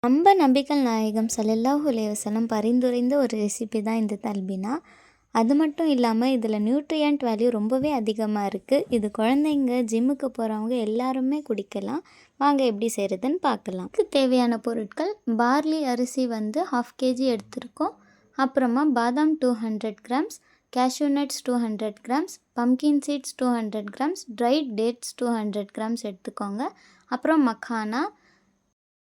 நம்ம நபிகள் நாயகம் ஸல்லல்லாஹு அலைஹி வஸல்லம் பரிந்துரைந்த ஒரு ரெசிபி தான் இந்த தல்பினா. அது மட்டும் இல்லாமல் இதில் நியூட்ரியன்ட் வேல்யூ ரொம்பவே அதிகமாக இருக்குது. இது குழந்தைங்க, ஜிம்முக்கு போகிறவங்க எல்லாருமே குடிக்கலாம். வாங்க எப்படி செய்கிறதுன்னு பார்க்கலாம். இதுக்கு தேவையான பொருட்கள்: பார்லி அரிசி வந்து 1/2 kg எடுத்திருக்கோம். அப்புறமா பாதாம் 200 grams, cashew nuts 200 grams, pumpkin seeds 200 grams, dried dates 200 grams எடுத்துக்கோங்க. அப்புறம் மக்கானா,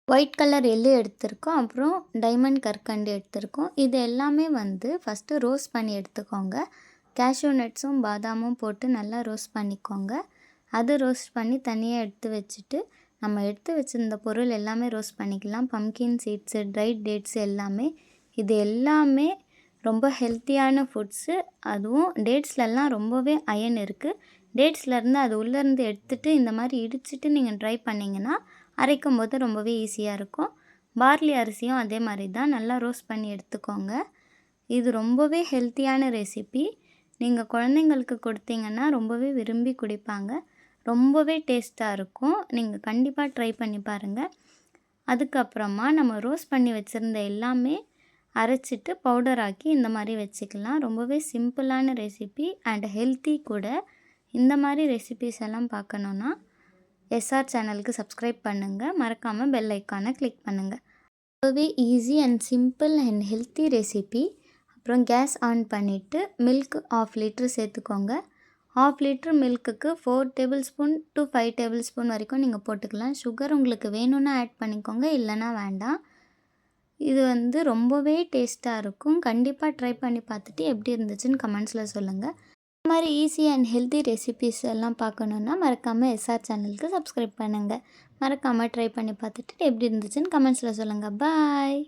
ஒயிட் கலர் எள்ளு எடுத்திருக்கோம். அப்புறம் டைமண்ட் கற்கண்டு எடுத்திருக்கோம். இது எல்லாமே வந்து ஃபஸ்ட்டு ரோஸ்ட் பண்ணி எடுத்துக்கோங்க. கேஷ்யூ நட்ஸும் பாதாமும் போட்டு நல்லா ரோஸ்ட் பண்ணிக்கோங்க. அது ரோஸ்ட் பண்ணி தனியாக எடுத்து வச்சுட்டு, நம்ம எடுத்து வச்சுருந்த பொருள் எல்லாமே ரோஸ்ட் பண்ணிக்கலாம். பம்கின் சீட்ஸு, ட்ரைட் டேட்ஸ் எல்லாமே. இது எல்லாமே ரொம்ப ஹெல்த்தியான ஃபுட்ஸு. அதுவும் டேட்ஸ்லலாம் ரொம்பவே அயன் இருக்குது. டேட்ஸ்லேருந்து அது உள்ளேருந்து எடுத்துகிட்டு இந்த மாதிரி இடிச்சிட்டு நீங்கள் ட்ரை பண்ணிங்கன்னா அரைக்கும் போது ரொம்பவே ஈஸியாக இருக்கும். பார்லி அரிசியும் அதே மாதிரி தான், நல்லா ரோஸ்ட் பண்ணி எடுத்துக்கோங்க. இது ரொம்பவே ஹெல்த்தியான ரெசிபி. நீங்கள் குழந்தைங்களுக்கு கொடுத்தீங்கன்னா ரொம்பவே விரும்பி குடிப்பாங்க. ரொம்பவே டேஸ்ட்டாக இருக்கும். நீங்கள் கண்டிப்பாக ட்ரை பண்ணி பாருங்கள். அதுக்கப்புறமா நம்ம ரோஸ்ட் பண்ணி வச்சுருந்த எல்லாமே அரைச்சிட்டு பவுடர் ஆக்கி இந்த மாதிரி வச்சுக்கலாம். ரொம்பவே சிம்பிளான ரெசிபி அண்ட் ஹெல்த்தி கூட. இந்த மாதிரி ரெசிபிஸ் எல்லாம் பார்க்கணுன்னா எஸ்ஆர் சேனலுக்கு சப்ஸ்கிரைப் பண்ணுங்கள். மறக்காமல் பெல் ஐக்கானை கிளிக் பண்ணுங்கள். ரொம்பவே easy and simple and healthy recipe. அப்புறம் கேஸ் ஆன் பண்ணிவிட்டு மில்க் 1/2 லிட்டர் சேர்த்துக்கோங்க. 1/2 லிட்டர் மில்க்குக்கு 4 tablespoon to 5 tablespoon வரைக்கும் நீங்கள் போட்டுக்கலாம். சுகர் உங்களுக்கு வேணும்னா ஆட் பண்ணிக்கோங்க, இல்லைனா வேண்டாம். இது வந்து ரொம்பவே டேஸ்ட்டாக இருக்கும். கண்டிப்பாக ட்ரை பண்ணி பார்த்துட்டு எப்படி இருந்துச்சுன்னு கமெண்ட்ஸில் சொல்லுங்கள். இந்த மாதிரி ஈஸி அண்ட் ஹெல்த்தி ரெசிபிஸ் எல்லாம் பார்க்கணுன்னா மறக்காமல் எஸ்ஆர் சேனலுக்கு சப்ஸ்கிரைப் பண்ணுங்கள். மறக்காமல் ட்ரை பண்ணி பார்த்துட்டு எப்படி இருந்துச்சுன்னு கமெண்ட்ஸில் சொல்லுங்கள். பாய்.